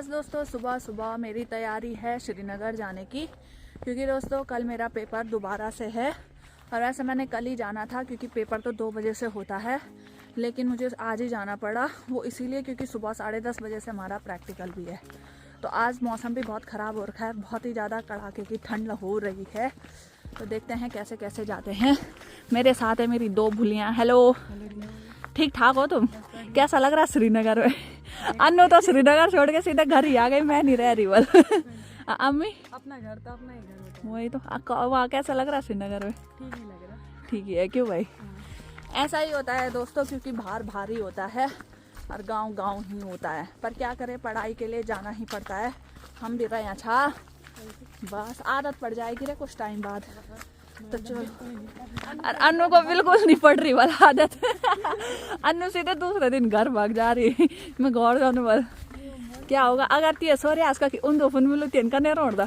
आज दोस्तों सुबह सुबह मेरी तैयारी है श्रीनगर जाने की, क्योंकि दोस्तों कल मेरा पेपर दोबारा से है। और वैसे मैंने कल ही जाना था क्योंकि पेपर तो 2 बजे से होता है, लेकिन मुझे आज ही जाना पड़ा। वो इसीलिए क्योंकि सुबह 10:30 बजे से हमारा प्रैक्टिकल भी है। तो आज मौसम भी बहुत ख़राब हो रखा है, बहुत ही ज़्यादा कड़ाके की ठंड हो रही है। तो देखते हैं कैसे कैसे जाते हैं। मेरे साथ है मेरी 2 भुलियाँ। हेलो, ठीक ठाक हो तुम? कैसा लग रहा है श्रीनगर में? अन्नू तो श्रीनगर छोड़ के सीधे घर ही आ गई, मैं नहीं रह रही बल। अम्मी अपना घर तो अपना ही घर वही तो। वहाँ कैसा लग रहा है श्रीनगर में? ठीक ही लग रहा। ठीक ही है। क्यों भाई? ऐसा ही होता है दोस्तों, क्योंकि बाहर भारी होता है और गांव गांव ही होता है। पर क्या करें, पढ़ाई के लिए जाना ही पड़ता है। हम भी रहे अच्छा, बस आदत पड़ जाएगी रे कुछ टाइम बाद। तो चलो, और अन्नू को बिल्कुल नहीं पड़ रही वाला आदत। अन्नू सीधे दूसरे दिन घर भाग जा रही। मैं गौर जाने वाल क्या होगा अगर तीय सोरे आज का कि उन 2 फुन मिलो 3 का नहीं रोड़ा।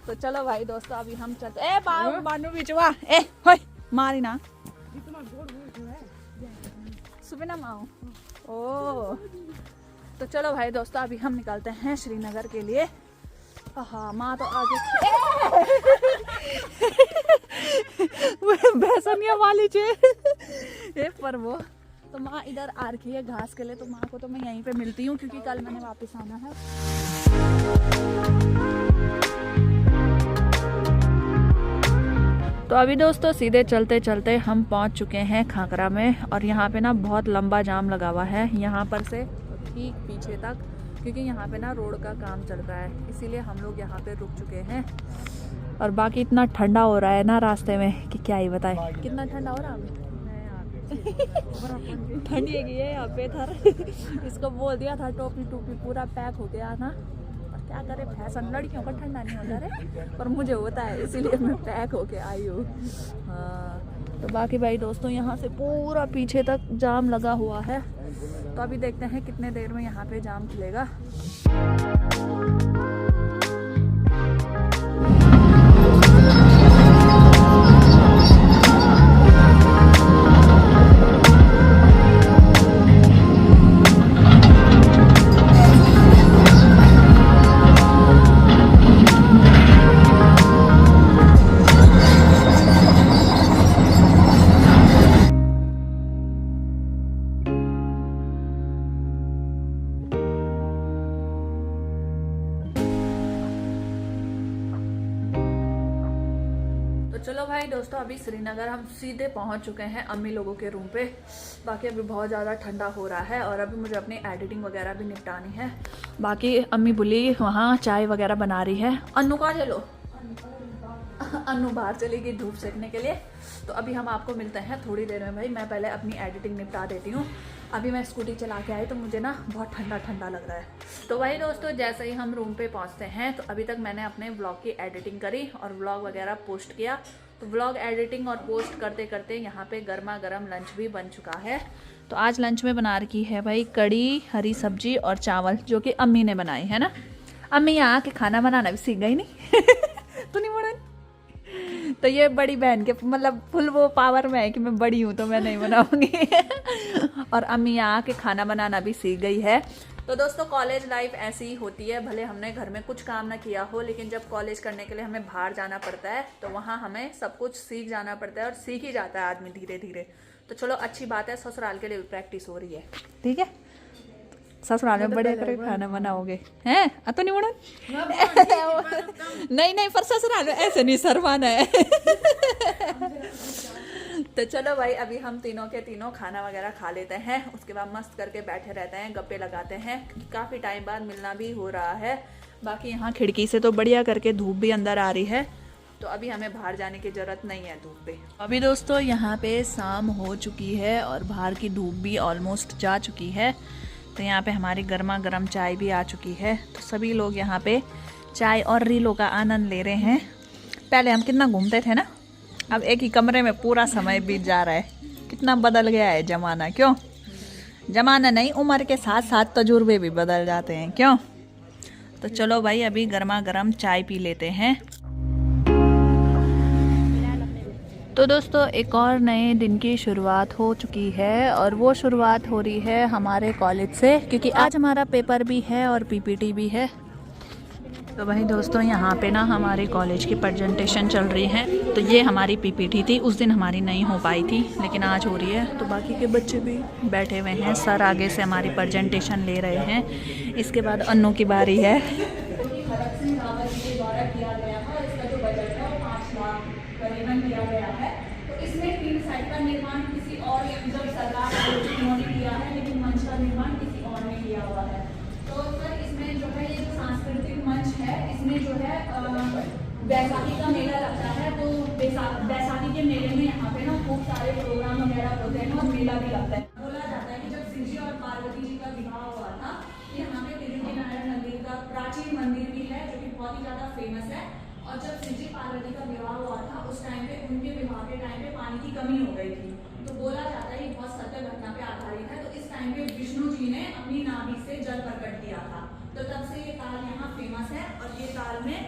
तो चलो भाई दोस्तों, अभी हम चलते। ए बानू बिचवा, ए होय मारी ना सुबह ना माओ। ओ तो चलो भाई दोस्तों, अभी हम निकलते हैं श्रीनगर के लिए। हाँ माँ तो आगे भैंसनिया वाली चे पर वो तो माँ इधर आ रखी है घास के लिए। तो माँ को तो मैं यहीं पे मिलती हूँ क्योंकि कल मैंने वापस आना है। तो अभी दोस्तों सीधे चलते चलते हम पहुँच चुके हैं खाकरा में। और यहाँ पे ना बहुत लंबा जाम लगा हुआ है यहाँ पर से ठीक पीछे तक, क्योंकि यहाँ पे ना रोड का काम चल रहा है, इसीलिए हम लोग यहाँ पे रुक चुके हैं। और बाकी इतना ठंडा हो रहा है ना रास्ते में कि क्या ही बताए। कितना ठंडा हो रहा है ठंडी है यहाँ पे थर। इसको बोल दिया था टोपी टोपी पूरा पैक हो गया था। और क्या करे, फैशन लड़कियों का ठंडा नहीं होता रे, पर मुझे होता है, इसीलिए मैं पैक होके आई हूँ। हाँ तो बाकी भाई दोस्तों यहाँ से पूरा पीछे तक जाम लगा हुआ है। तो अभी देखते हैं कितने देर में यहाँ पे जाम खुलेगा। तो चलो भाई दोस्तों, अभी श्रीनगर हम सीधे पहुंच चुके हैं अम्मी लोगों के रूम पे। बाकी अभी बहुत ज़्यादा ठंडा हो रहा है और अभी मुझे अपनी एडिटिंग वगैरह भी निपटानी है। बाकी अम्मी बुली वहाँ चाय वगैरह बना रही है। अन्नू कहाँ चलो? अन्नू बाहर चली गई धूप सेकने के लिए। तो अभी हम आपको मिलते हैं थोड़ी देर में। भाई मैं पहले अपनी एडिटिंग निपटा देती हूँ। अभी मैं स्कूटी चला के आई तो मुझे ना बहुत ठंडा ठंडा लग रहा है। तो भाई दोस्तों, जैसे ही हम रूम पे पहुँचते हैं तो अभी तक मैंने अपने व्लॉग की एडिटिंग करी और व्लॉग वगैरह पोस्ट किया। तो व्लॉग एडिटिंग और पोस्ट करते करते यहाँ पे गर्मा गर्म लंच भी बन चुका है। तो आज लंच में बना रखी है भाई कड़ी, हरी सब्जी और चावल, जो कि अम्मी ने बनाई है ना। अम्मी यहाँ आके खाना बनाना भी सीख गई नहीं। तो नहीं बना। तो ये बड़ी बहन के मतलब फुल वो पावर में है कि मैं बड़ी हूँ तो मैं नहीं बनाऊंगी। और अम्मी यहाँ के खाना बनाना भी सीख गई है। तो दोस्तों, कॉलेज लाइफ ऐसी ही होती है। भले हमने घर में कुछ काम ना किया हो, लेकिन जब कॉलेज करने के लिए हमें बाहर जाना पड़ता है तो वहाँ हमें सब कुछ सीख जाना पड़ता है और सीख ही जाता है आदमी धीरे धीरे। तो चलो अच्छी बात है, ससुराल के लिए भी प्रैक्टिस हो रही है। ठीक है, ससुराल में बढ़िया करके खाना बनाओगे हैं? तो नहीं बड़ा नहीं पर ससुराल में ऐसे नहीं सरवाना है। तो चलो भाई, अभी हम तीनों के तीनों खाना वगैरह खा लेते हैं, उसके बाद मस्त करके बैठे रहते हैं, गप्पे लगाते हैं। काफ़ी टाइम बाद मिलना भी हो रहा है। बाकी यहाँ खिड़की से तो बढ़िया करके धूप भी अंदर आ रही है, तो अभी हमें बाहर जाने की ज़रूरत नहीं है धूप पे। अभी दोस्तों यहाँ पे शाम हो चुकी है और बाहर की धूप भी ऑलमोस्ट जा चुकी है। तो यहाँ पे हमारी गर्मा गर्म चाय भी आ चुकी है। तो सभी लोग यहाँ पे चाय और रीलों का आनंद ले रहे हैं। पहले हम कितना घूमते थे ना, अब एक ही कमरे में पूरा समय बीत जा रहा है। कितना बदल गया है ज़माना। क्यों? ज़माना नहीं, उम्र के साथ साथ तजुर्बे भी बदल जाते हैं। क्यों? तो चलो भाई, अभी गर्मा गर्म चाय पी लेते हैं। तो दोस्तों एक और नए दिन की शुरुआत हो चुकी है और वो शुरुआत हो रही है हमारे कॉलेज से, क्योंकि आज हमारा पेपर भी है और पीपीटी भी है। तो वही दोस्तों यहाँ पे ना हमारे कॉलेज की प्रेजेंटेशन चल रही है। तो ये हमारी पीपीटी थी, उस दिन हमारी नहीं हो पाई थी लेकिन आज हो रही है। तो बाकी के बच्चे भी बैठे हुए हैं, सर आगे से हमारी प्रेजेंटेशन ले रहे हैं। इसके बाद अन्नू की बारी है। बैसाखी का मेला लगता है, तो बैसाखी के मेले में यहाँ पे ना खूब सारे प्रोग्राम वगैरह होते हैं और मेला भी लगता है। बोला जाता है कि जब शिव जी और पार्वती जी का विवाह हुआ था, यहाँ पे तिरुपति नारायण मंदिर का प्राचीन मंदिर भी है जो कि बहुत ही ज़्यादा फेमस है। और जब शिव जी पार्वती का विवाह हुआ था उस टाइम पे उनके विवाह के टाइम पे पानी की कमी हो गई थी। तो बोला जाता है ये बहुत सत्य घटना पे आधारित है। तो इस टाइम पे विष्णु जी ने अपनी नाभि से जल प्रकट किया था, तो तब से ये ताल यहाँ फेमस है। और ये ताल में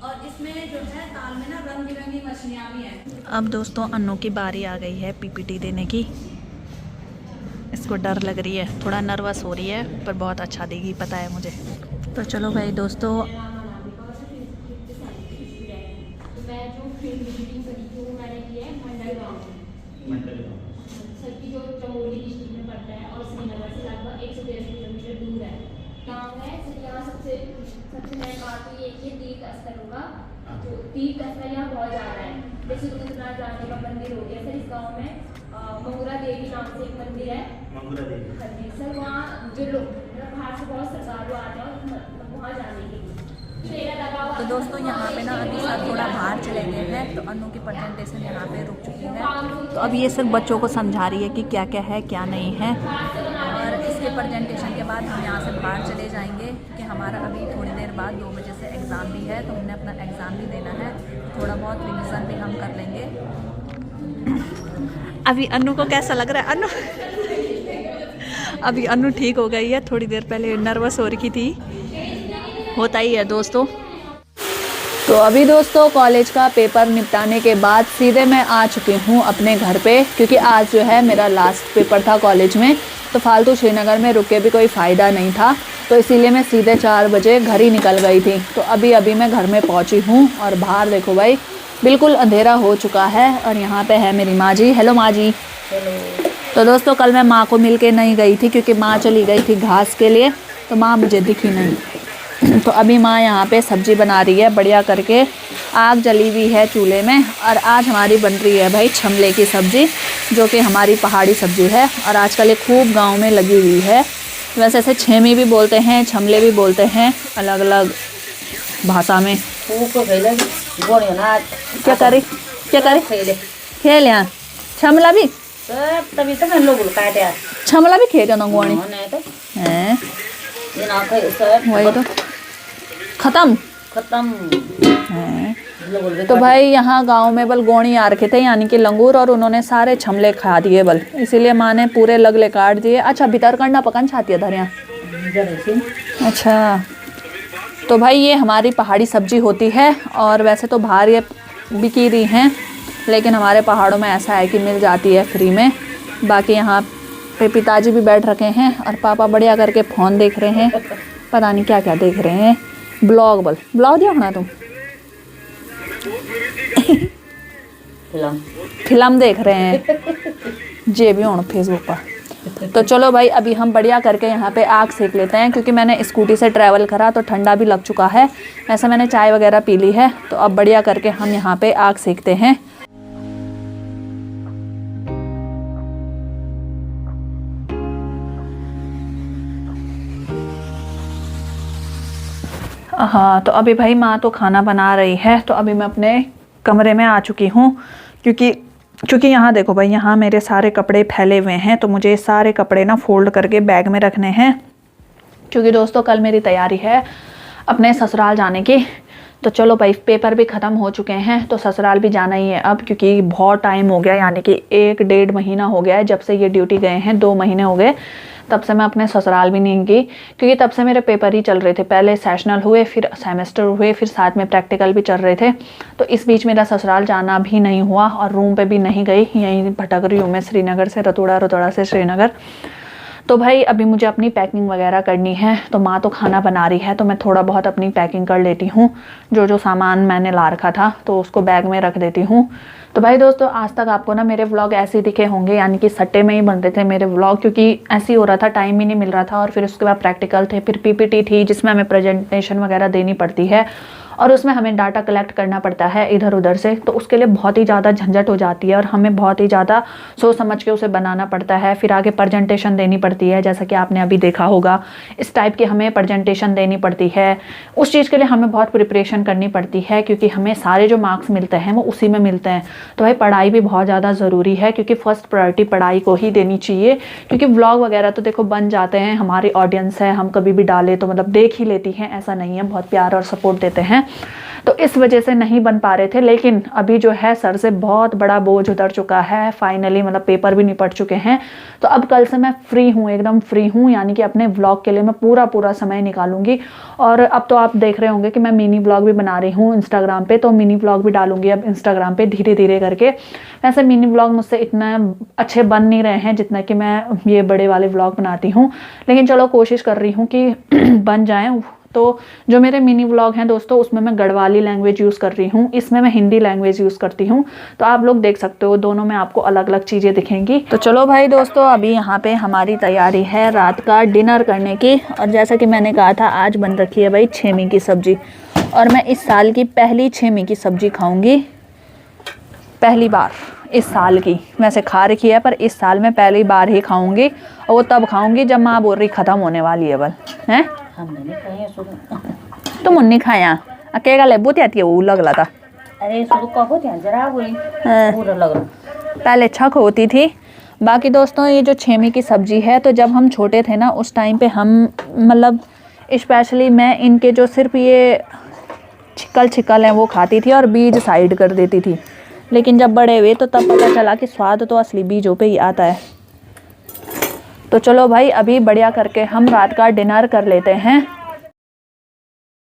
और इसमें जो है ताल में ना रंग बिरंगी मछलियाँ भी हैं। अब दोस्तों अन्नू की बारी आ गई है पीपीटी देने की। इसको डर लग रही है, थोड़ा नर्वस हो रही है, पर बहुत अच्छा देगी पता है मुझे। तो चलो भाई दोस्तों, मैं जो फील्ड विजिटिंग करी थी वो मैंने की है मंडल गाँव सर की, जो चमोली डिस्ट्रिक्ट में पड़ता है और श्रीनगर से लगभग 113 किलोमीटर दूर है गाँव है। सर यहाँ सबसे नई बात तो ये कि तीर्थ स्थल होगा, जो तीर्थ स्थल यहाँ बहुत ज़्यादा है। जैसे रुद्रनाथ जाने का मंदिर हो गया सर, इस गाँव में मंगूरा देवी नाम से एक मंदिर है। मंगूरा देवी, हाँ जी सर। वहाँ जो लोग मतलब बाहर से बहुत श्रद्धालु आते हैं वहाँ जाने के लिए। तो दोस्तों यहाँ पे ना अभी सर थोड़ा बाहर चले गए हैं, तो अन्नू की प्रेजेंटेशन यहाँ पे रुक चुकी है। तो अब ये सिर्फ बच्चों को समझा रही है कि क्या क्या है क्या नहीं है। और इसके प्रेजेंटेशन के बाद हम यहाँ से बाहर चले जाएंगे, कि हमारा अभी थोड़ी देर बाद 2 बजे से एग्ज़ाम भी है, तो हमने अपना एग्ज़ाम भी देना है। थोड़ा बहुत रिविज़न भी हम कर लेंगे। अभी अन्नू को कैसा लग रहा है? अन्नू अभी अन्नू ठीक हो गई है, थोड़ी देर पहले नर्वस हो रही थी, होता ही है दोस्तों। तो अभी दोस्तों कॉलेज का पेपर निपटाने के बाद सीधे मैं आ चुकी हूँ अपने घर पे, क्योंकि आज जो है मेरा लास्ट पेपर था कॉलेज में। तो फालतू श्रीनगर में रुक के भी कोई फ़ायदा नहीं था, तो इसीलिए मैं सीधे 4 बजे घर ही निकल गई थी। तो अभी मैं घर में पहुँची हूँ और बाहर देखो भाई बिल्कुल अंधेरा हो चुका है। और यहाँ पे है मेरी माँ जी। हेलो माँ जी। तो दोस्तों कल मैं माँ को मिल के नहीं गई थी, क्योंकि माँ चली गई थी घास के लिए, तो माँ मुझे दिखी नहीं। तो अभी माँ यहाँ पे सब्ज़ी बना रही है बढ़िया करके, आग जली हुई है चूल्हे में। और आज हमारी बन रही है भाई छमले की सब्ज़ी, जो कि हमारी पहाड़ी सब्ज़ी है और आजकल ये खूब गांव में लगी हुई है। वैसे इसे छेमी भी बोलते हैं, छमले भी बोलते हैं, अलग अलग भाषा में। क्या करे खेल यहाँ छमला भी, तभी तो मैं लोग काटे यार छमला भी खेल गोणी हैं, वही तो खत्म हैं। तो भाई यहाँ गांव में बल गोणी आ रखे थे, यानी कि लंगूर, और उन्होंने सारे छमले खा दिए बल, इसीलिए माँ ने पूरे लगले काट दिए। अच्छा भीतर करना पकन छाती है धरिया। अच्छा तो भाई ये हमारी पहाड़ी सब्जी होती है, और वैसे तो बाहर ये बिकी रही हैं, लेकिन हमारे पहाड़ों में ऐसा है कि मिल जाती है फ्री में। बाकी यहाँ पे पिताजी भी बैठ रखे हैं और पापा बढ़िया करके फ़ोन देख रहे हैं, पता नहीं क्या क्या देख रहे हैं। ब्लॉग दिया होना तुम फिल्म देख रहे हैं जे भी हो फेसबुक पर। तो चलो भाई अभी हम बढ़िया करके यहाँ पे आग सेक लेते हैं, क्योंकि मैंने स्कूटी से ट्रैवल करा तो ठंडा भी लग चुका है। वैसे मैंने चाय वगैरह पी ली है, तो अब बढ़िया करके हम यहाँ पे आग सेकते हैं। हाँ तो अभी भाई माँ तो खाना बना रही है, तो अभी मैं अपने कमरे में आ चुकी हूँ, क्योंकि यहाँ देखो भाई यहाँ मेरे सारे कपड़े फैले हुए हैं, तो मुझे सारे कपड़े ना फोल्ड करके बैग में रखने हैं, क्योंकि दोस्तों कल मेरी तैयारी है अपने ससुराल जाने की। तो चलो भाई, पेपर भी ख़त्म हो चुके हैं तो ससुराल भी जाना ही है अब, क्योंकि बहुत टाइम हो गया, यानी कि 1-1.5 महीना हो गया है जब से ये ड्यूटी गए हैं। 2 महीने हो गए तब से मैं अपने ससुराल भी नहीं गई, क्योंकि तब से मेरे पेपर ही चल रहे थे। पहले सेशनल हुए, फिर सेमेस्टर हुए, फिर साथ में प्रैक्टिकल भी चल रहे थे। तो इस बीच मेरा ससुराल जाना भी नहीं हुआ और रूम पे भी नहीं गई, यहीं भटक रही हूँ मैं श्रीनगर से रतूड़ा, रतूड़ा से श्रीनगर। तो भाई अभी मुझे अपनी पैकिंग वगैरह करनी है, तो माँ तो खाना बना रही है तो मैं थोड़ा बहुत अपनी पैकिंग कर लेती हूँ। जो सामान मैंने ला रखा था तो उसको बैग में रख देती हूँ। तो भाई दोस्तों, आज तक आपको ना मेरे व्लॉग ऐसे ही दिखे होंगे, यानी कि सट्टे में ही बन रहे थे मेरे व्लॉग, क्योंकि ऐसे ही हो रहा था, टाइम ही नहीं मिल रहा था। और फिर उसके बाद प्रैक्टिकल थे, फिर पीपीटी थी जिसमें हमें प्रेजेंटेशन वगैरह देनी पड़ती है और उसमें हमें डाटा कलेक्ट करना पड़ता है इधर उधर से, तो उसके लिए बहुत ही ज़्यादा झंझट हो जाती है और हमें बहुत ही ज़्यादा सोच समझ के उसे बनाना पड़ता है। फिर आगे प्रेजेंटेशन देनी पड़ती है, जैसा कि आपने अभी देखा होगा, इस टाइप की हमें प्रेजेंटेशन देनी पड़ती है। उस चीज़ के लिए हमें बहुत प्रिपरेशन करनी पड़ती है, क्योंकि हमें सारे जो मार्क्स मिलते हैं वो उसी में मिलते हैं। तो भाई पढ़ाई भी बहुत ज़्यादा ज़रूरी है, क्योंकि फर्स्ट प्रायोरिटी पढ़ाई को ही देनी चाहिए। क्योंकि व्लॉग वगैरह तो देखो बन जाते हैं, हमारी ऑडियंस है, हम कभी भी डालें तो मतलब देख ही लेती हैं, ऐसा नहीं है, बहुत प्यार और सपोर्ट देते हैं। तो इस वजह से नहीं बन पा रहे थे, लेकिन अभी जो है सर से बहुत बड़ा बोझ उतर चुका है फाइनली, मतलब पेपर भी निपट चुके हैं। तो अब कल से मैं फ्री हूँ, एकदम फ्री हूँ, यानी कि अपने व्लॉग के लिए मैं पूरा समय निकालूंगी। और अब तो आप देख रहे होंगे कि मैं मिनी व्लॉग भी बना रही हूँ इंस्टाग्राम पे, तो मिनी व्लॉग भी डालूंगी अब इंस्टाग्राम पे धीरे धीरे करके। वैसे मिनी व्लॉग मुझसे इतना अच्छे बन नहीं रहे हैं जितना कि मैं ये बड़े वाले व्लॉग बनाती हूँ, लेकिन चलो कोशिश कर रही हूँ कि बन जाएँ। तो जो मेरे मिनी व्लॉग हैं दोस्तों, उसमें मैं गढ़वाली लैंग्वेज यूज़ कर रही हूँ, इसमें मैं हिंदी लैंग्वेज यूज़ करती हूँ। तो आप लोग देख सकते हो, दोनों में आपको अलग अलग चीज़ें दिखेंगी। तो चलो भाई दोस्तों, अभी यहाँ पे हमारी तैयारी है रात का डिनर करने की। और जैसा कि मैंने कहा था, आज बन रखी है भाई छेमी की सब्ज़ी, और मैं इस साल की पहली छेमी की सब्ज़ी खाऊँगी, पहली बार इस साल की। वैसे खा रखी है पर इस साल में पहली बार ही खाऊँगी, और वो तब खाऊँगी जब माँ बोल रही ख़त्म होने वाली है बल हैं। हमने नहीं खाई है शुरू। तुम उन्नी खाया अकेगा ले बुत आती है वो लगला था। अरे शुरू कब होती है जरा हुई पूरा लग रहा, पहले छक होती थी। बाकी दोस्तों, ये जो छेमी की सब्ज़ी है, तो जब हम छोटे थे ना उस टाइम पे हम मतलब स्पेशली मैं इनके जो सिर्फ ये छिकल हैं वो खाती थी और बीज साइड कर देती थी। लेकिन जब बड़े हुए तो तब पता चला कि स्वाद तो असली बीजों पे ही आता है। तो चलो भाई, अभी बढ़िया करके हम रात का डिनर कर लेते हैं।